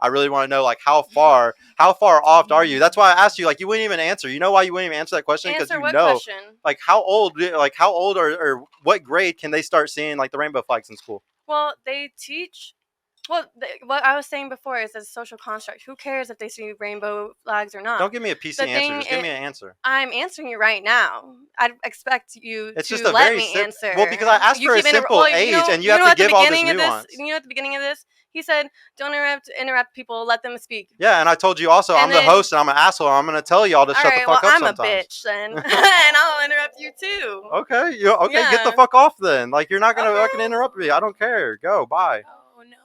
I really want to know, like, how far off are you? That's why I asked you. Like, you wouldn't even answer. You know why you wouldn't even answer that question? Because Answer what question? Like, how old or what grade can they start seeing like the rainbow flags in school? Well, they teach. Well, what I was saying before is a social construct. Who cares if they see rainbow flags or not? Don't give me a PC answer. Just give me an answer. I'm answering you right now. I'd expect you it's to just a let very me answer. Well, because I asked for a simple age, and you have to give all this nuance. You know, at the beginning of this, he said, "Don't interrupt people. Let them speak." Yeah, and I told you also, I'm the host, and I'm an asshole. I'm going to tell y'all to shut the fuck up sometimes. I'm a bitch then, and I'll interrupt you too. Okay, get the fuck off then. Like, you're not going to fucking interrupt me. I don't care. Go, bye. Oh no.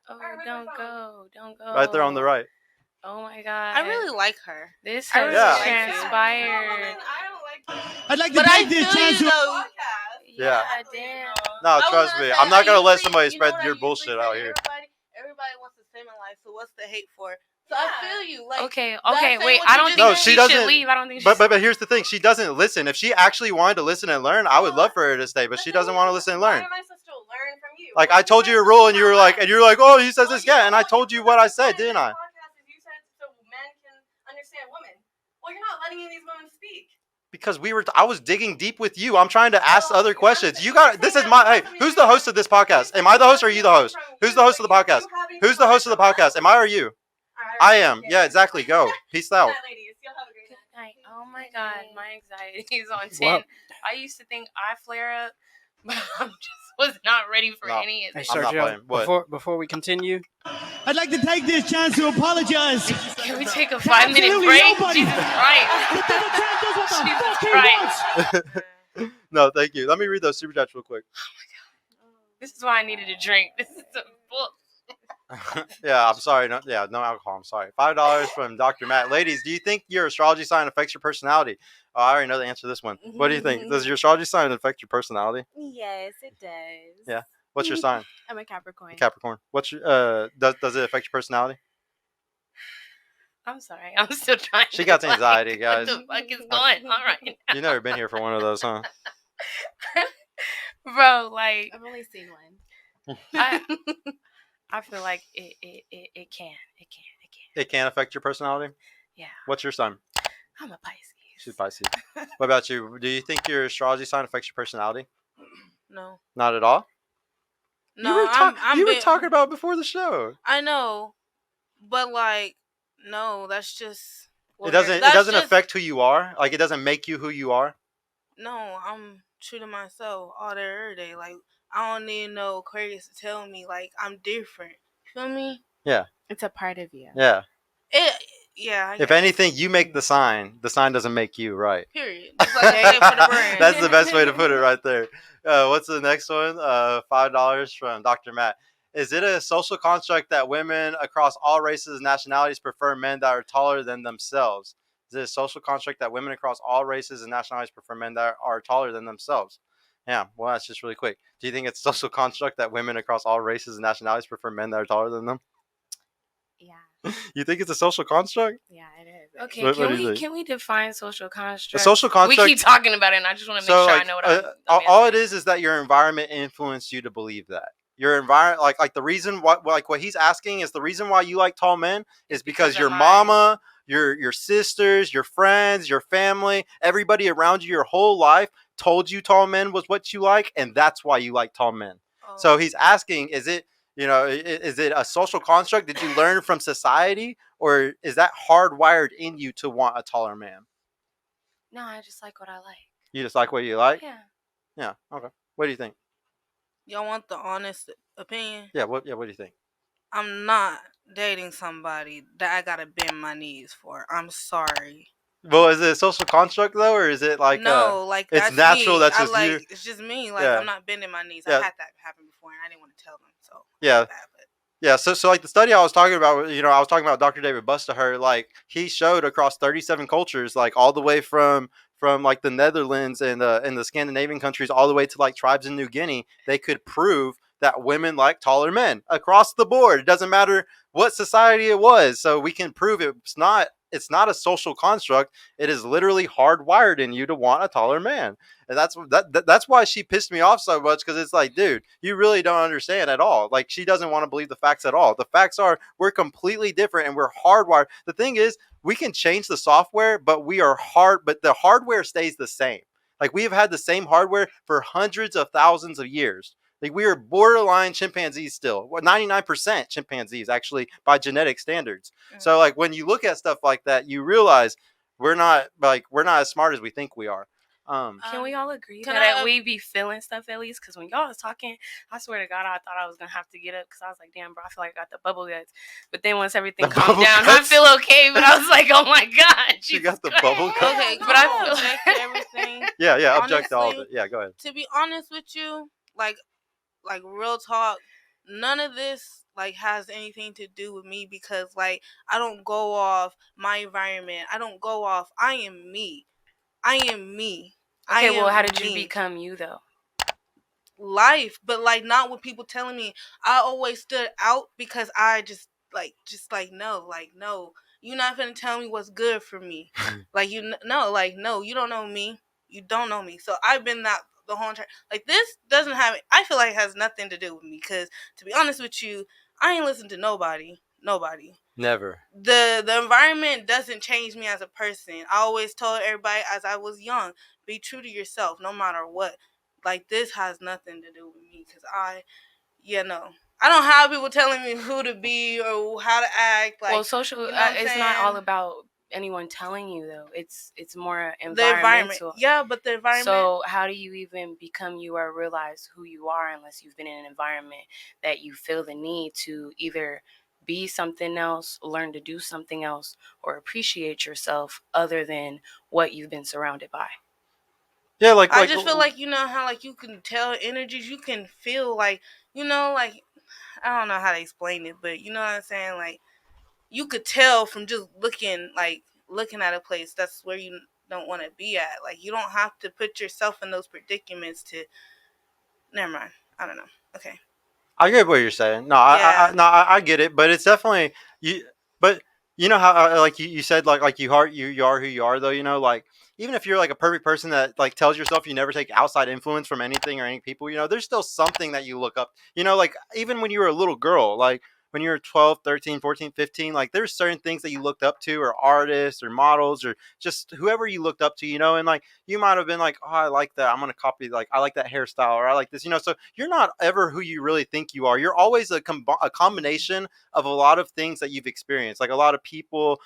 Oh, don't go. Right there on the right. Oh my god. I really like her. This has transpired. I'd like to take this chance to... Yeah. Damn. No, trust me. I'm not going to let somebody spread your bullshit out here. Everybody wants the same in life, so what's the hate for? So I feel you. Like, okay, wait. I don't think she should leave. I don't think. But here's the thing. She doesn't listen. If she actually wanted to listen and learn, I would love for her to stay. But she doesn't want to listen and learn. Why am I supposed to learn from you? Like, I told you a rule, and you're like, oh, he says this again, and I told you what I said, didn't I? You said so men can understand women. Well, you're not letting these women speak. Because I was digging deep with you. I'm trying to ask other questions. This is hey, who's the host of this podcast? Am I the host or are you the host? Who's the host of the podcast? Who's the host of the podcast? Am I or you? I am. Yeah, exactly. Go. Peace out. Oh my god, my anxiety is on 10. What? I used to think I flare up, but I just was not ready for any of this. Hey, Sergio, before we continue, I'd like to take this chance to apologize. Can we take a 5-minute break? Jesus Christ. Jesus Christ. No, thank you. Let me read those super chats real quick. Oh my god. This is why I needed a drink. This is a book. Yeah, I'm sorry. No alcohol. I'm sorry. $5 from Dr. Matt. Ladies, do you think your astrology sign affects your personality? Oh, I already know the answer to this one. What do you think? Does your astrology sign affect your personality? Yes, it does. Yeah. What's your sign? I'm a Capricorn. Capricorn. What's your does it affect your personality? I'm sorry. I'm still trying. She got anxiety, guys. What the fuck is going on right now? You've never been here for one of those, huh? Bro, like I've only seen one. I feel like it can. It can affect your personality? Yeah. What's your sign? I'm a Pisces. She's Pisces. What about you? Do you think your astrology sign affects your personality? No. Not at all? No, you were talking about it before the show. I know. But like, no, that's just it doesn't affect who you are? Like, it doesn't make you who you are? No, I'm true to myself all day, every day. Like, I don't need no Aquarius to tell me, like, I'm different. You feel me? Yeah. It's a part of you. Yeah. If anything, you make the sign. The sign doesn't make you, right? Period. Just like for the brand. That's the best way to put it right there. What's the next one? $5 from Dr. Matt. Is it a social construct that women across all races and nationalities prefer men that are taller than themselves? Is it a social construct that women across all races and nationalities prefer men that are taller than themselves? Yeah, well, that's just really quick. Do you think it's a social construct that women across all races and nationalities prefer men that are taller than them? Yeah. You think it's a social construct? Yeah, it is. Okay, can we define social construct? A social construct. We keep talking about it, and I just want to make sure I know what all it is that your environment influenced you to believe that. Your environment, like the reason what he's asking is the reason why you like tall men is because your mama, your sisters, your friends, your family, everybody around you, your whole life told you tall men was what you like, and that's why you like tall men. Oh. So he's asking, is it a social construct? Did you learn from society, or is that hardwired in you to want a taller man? No, I just like what I like. You just like what you like? Yeah. Yeah. Okay. What do you think? Y'all want the honest opinion? Yeah. What do you think? I'm not dating somebody that I gotta bend my knees for. I'm sorry. Well, is it a social construct though, or is it like like it's natural? Me. That's just like, you. It's just me. Like I'm not bending my knees. Yeah. I had that happen before, and I didn't want to tell them. So yeah. Yeah, so like the study I was talking about, I was talking about Dr. David Bustaher, like he showed across 37 cultures, like all the way from like the Netherlands and the Scandinavian countries all the way to like tribes in New Guinea, they could prove that women like taller men across the board. It doesn't matter what society it was. So we can prove it's not it's not a social construct. It is literally hardwired in you to want a taller man. And that's why she pissed me off so much, because it's like, dude, you really don't understand at all. Like, she doesn't want to believe the facts at all. The facts are we're completely different and we're hardwired. The thing is, we can change the software, but but the hardware stays the same. Like, we have had the same hardware for hundreds of thousands of years. Like, we are borderline chimpanzees still. 99% chimpanzees, actually, by genetic standards. So, like, when you look at stuff like that, you realize we're not as smart as we think we are. Can we all agree can that I- we be feeling stuff at least? Because when y'all was talking, I swear to God, I thought I was going to have to get up because I was like, damn, bro, I feel like I got the bubble guts. But then once everything The calmed bubble down, I guts? feel okay. But I was like, oh my God. She got the Jesus bubble Christ. guts? Okay, But I feel object to everything. Yeah, object to all of Honestly, it. Yeah, go ahead. To be honest with you, like real talk, none of this like has anything to do with me, because like I don't go off my environment. I don't go off. I am me. I am me. Okay, well, how am did you me. become you, though? Life, but like not with people telling me. I always stood out because I just no, you're not gonna tell me what's good for me. Like, no, you don't know me. You don't know me. So I've been that the whole entire. Like, this doesn't have. I feel like it has nothing to do with me, because to be honest with you, I ain't listen to nobody. Never. The environment doesn't change me as a person. I always told everybody as I was young, be true to yourself no matter what. Like, this has nothing to do with me, because I don't have people telling me who to be or how to act. Like, Well, social, you know what I'm it's not all saying? about anyone telling you, though. It's more The environment. environmental. Yeah, but the environment. So how do you even become you or realize who you are unless you've been in an environment that you feel the need to either be something else, learn to do something else, or appreciate yourself other than what you've been surrounded by? Yeah, like I just feel like, how like you can tell energies, you can feel like, like, I don't know how to explain it, but you know what I'm saying? Like, you could tell from just looking at a place that's where you don't want to be at. Like, you don't have to put yourself in those predicaments to. Never mind. I don't know. Okay. I get what you're saying. No, Yeah. I get it, but it's definitely you. But you know how, like you said, like you are who you are, though. Like, even if you're like a perfect person that like tells yourself you never take outside influence from anything or any people, there's still something that you look up. Like, even when you were a little girl, like when you were 12, 13, 14, 15, like there's certain things that you looked up to, or artists or models or just whoever you looked up to, and like you might have been like, oh, I like that, I'm gonna copy, like I like that hairstyle, or I like this, so you're not ever who you really think you are. You're always a combination of a lot of things that you've experienced, like a lot of people,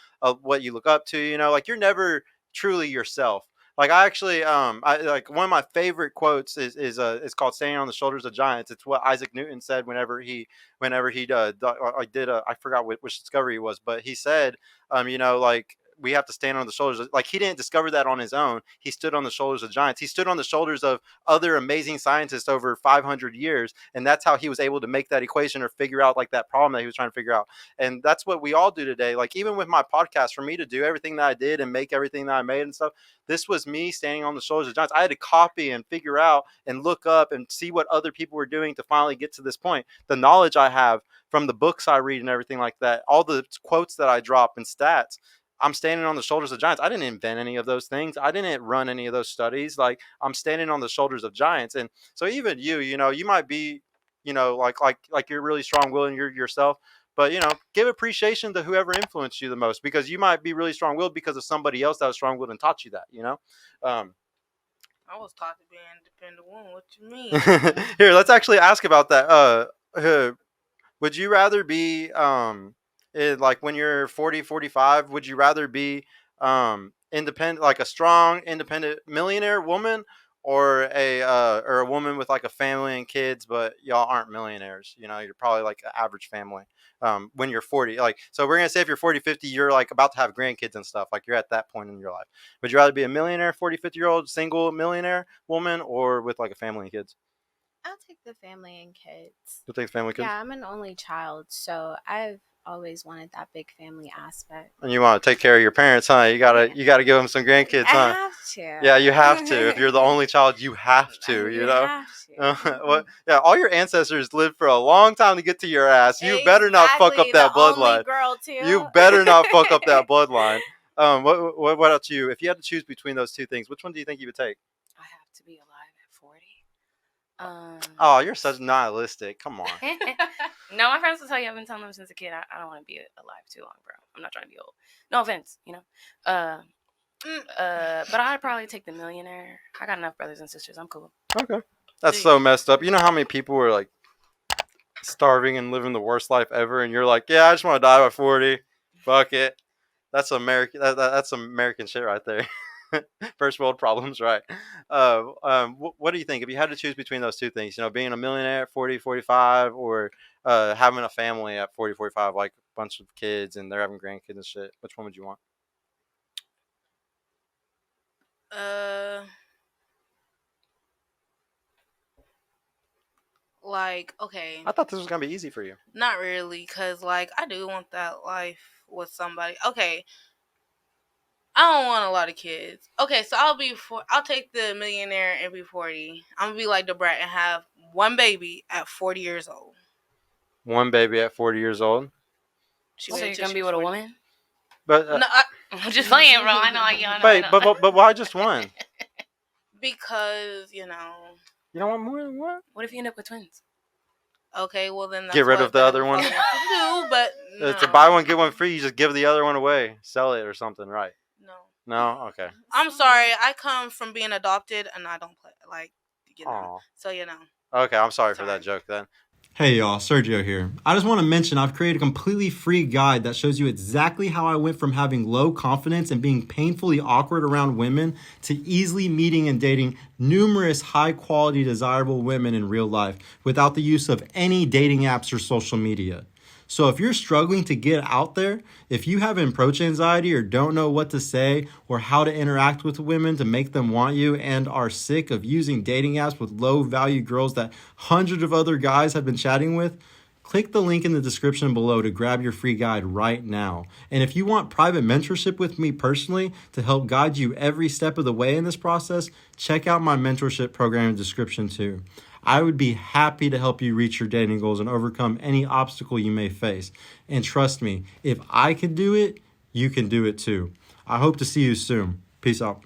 what you look up to, like you're never truly yourself. Like, I actually, I like one of my favorite quotes is it's called "Standing on the Shoulders of Giants." It's what Isaac Newton said whenever he did I forgot which discovery it was, but he said, like, we have to stand on the shoulders. Like, he didn't discover that on his own. He stood on the shoulders of giants. He stood on the shoulders of other amazing scientists over 500 years, and that's how he was able to make that equation or figure out like that problem that he was trying to figure out. And that's what we all do today. Like, even with my podcast, for me to do everything that I did and make everything that I made and stuff, this was me standing on the shoulders of giants. I had to copy and figure out and look up and see what other people were doing to finally get to this point. The knowledge I have from the books I read and everything like that, all the quotes that I drop and stats, I'm standing on the shoulders of giants. I didn't invent any of those things. I didn't run any of those studies. Like, I'm standing on the shoulders of giants. And so even you might be, like you're really strong-willed and you're yourself, but give appreciation to whoever influenced you the most, because you might be really strong-willed because of somebody else that was strong-willed and taught you that. I was taught to be an independent woman. What you mean? Here, let's actually ask about that. Would you rather be like when you're 40, 45, would you rather be independent, like a strong independent millionaire woman, or a woman with like a family and kids, but y'all aren't millionaires, you're probably like an average family when you're 40? Like, so we're gonna say if you're 40, 50, you're like about to have grandkids and stuff, like you're at that point in your life. Would you rather be a millionaire 40, 50-year-old single millionaire woman, or with like a family and kids? I'll take the family and kids. You'll take the family and kids? Yeah, I'm an only child, so I've always wanted that big family aspect. And you want to take care of your parents, huh? You gotta give them some grandkids, I huh? have to. Yeah, you have to. If you're the only child, you have to. You know. have to. What? Yeah, all your ancestors lived for a long time to get to your ass. You better not fuck up Exactly, that the only bloodline. girl too. You better not fuck up that bloodline. What about you? If you had to choose between those two things, which one do you think you would take? I have to be alive at 40. Oh, you're such nihilistic. Come on. No, my friends will tell you I've been telling them since a kid. I don't want to be alive too long, bro. I'm not trying to be old. No offense, you know. But I'd probably take the millionaire. I got enough brothers and sisters. I'm cool. Okay. That's so messed up. You know how many people were like starving and living the worst life ever, and you're like, yeah, I just want to die by 40. Fuck it. That's American. That's some American shit right there. First world problems, right? What do you think if you had to choose between those two things? You know, being a millionaire at 40, 45, or having a family at 40, 45, like a bunch of kids and they're having grandkids and shit. Which one would you want? Like, okay, I thought this was gonna be easy for you. not really, cause like I do want that life with somebody. Okay, I don't want a lot of kids. Okay, so I'll take the millionaire and be 40. I'm gonna be like the brat and have one baby at 40 years old. One baby at 40 years old. So you're gonna be with a woman? But No, I'm just playing, bro. I know. wait, but why just one? because you know. You don't want more than one? What if you end up with twins? Okay, well then that's Get rid of the other one. Do, but no. To buy one get one free, you just give the other one away, sell it or something, right? No. No, okay. I'm sorry. I come from being adopted, and I don't play like you know. Aw. So you know. Okay, I'm sorry for that joke then. Hey y'all, Sergio here. I just want to mention I've created a completely free guide that shows you exactly how I went from having low confidence and being painfully awkward around women to easily meeting and dating numerous high quality desirable women in real life without the use of any dating apps or social media. So if you're struggling to get out there, if you have approach anxiety or don't know what to say or how to interact with women to make them want you and are sick of using dating apps with low value girls that hundreds of other guys have been chatting with, click the link in the description below to grab your free guide right now. And if you want private mentorship with me personally to help guide you every step of the way in this process, check out my mentorship program in the description too. I would be happy to help you reach your dating goals and overcome any obstacle you may face. And trust me, if I can do it, you can do it too. I hope to see you soon. Peace out.